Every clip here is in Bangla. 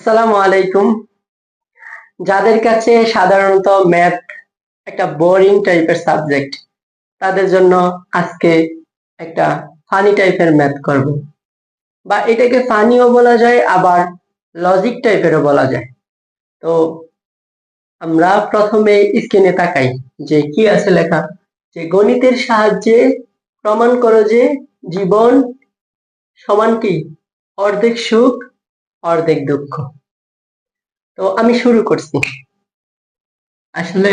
আসসালামু আলাইকুম। যাদের কাছে সাধারণত ম্যাথ একটা বোরিং টাইপের সাবজেক্ট, তাদের জন্য আজকে একটা ফানি টাইপের ম্যাথ করব, বা এটাকে ফানিও বলা যায়, আবার লজিক টাইপেরও বলা যায়। তো আমরা প্রথমে স্ক্রিনে তাকাই যে কি আছে লেখা, যে গণিতের সাহায্যে প্রমাণ করো যে জীবন সমান কি অর্ধেক সুখ অর্ধেক দুঃখ। তো আমি শুরু করছি। আসলে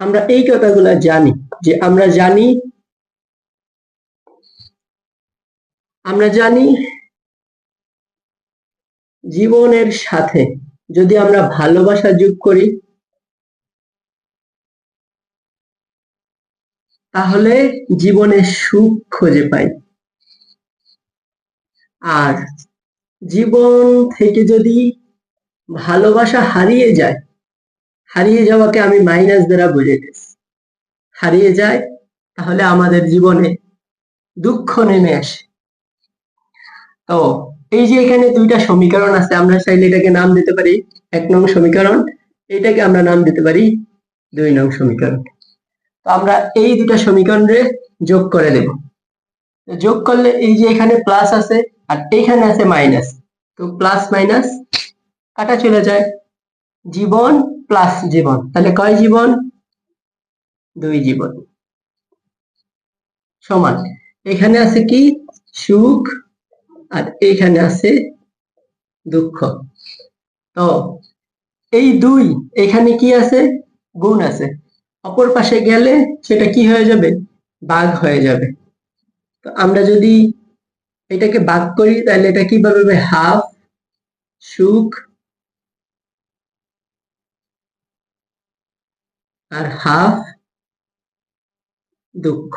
আমরা এই কথাগুলো জানি, যে আমরা জানি জীবনের সাথে যদি আমরা ভালোবাসা যোগ করি, তাহলে জীবনে সুখ খুঁজে পাই। আর জীবন থেকে যদি ভালোবাসা হারিয়ে যায়, হারিয়ে যাওয়াকে আমি মাইনাস দ্বারা বুঝাইতেছি, হারিয়ে যায়, তাহলে আমাদের জীবনে দুঃখ নেমে আসে। তো এই যে এখানে দুইটা সমীকরণ আছে, আমরা চাইলে এটাকে নাম দিতে পারি 1 নং সমীকরণ, এটাকে আমরা নাম দিতে পারি 2 নং সমীকরণ। তো আমরা এই দুটা সমীকরণে যোগ করে দেব। যোগ করলে এই যে এখানে প্লাস আছে আর এইখানে আছে মাইনাস, তো প্লাস মাইনাস কাটা চলে যায়, জীবন প্লাস জীবন, তাহলে কয় জীবন? 2 জীবন সমান। এখানে আছে কি সুখ, আর এইখানে আছে দুঃখ। তো এই 2 এখানে কি আছে? গুণ আছে। অপর পাশে গেলে সেটা কি হয়ে যাবে? ভাগ হয়ে যাবে। তো আমরা যদি এটাকে ভাগ করি, তাহলে এটা কি বলবে? হাফ সুখ আর হাফ দুঃখ।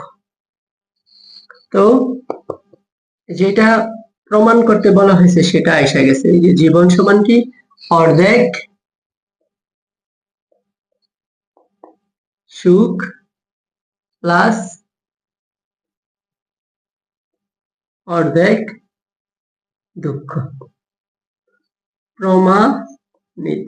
তো যেটা প্রমাণ করতে বলা হয়েছে সেটা এসে গেছে, এই যে জীবন সমান কি অর্ধেক সুখ প্লাস অর্ধেক দুঃখ, প্রমাণিত।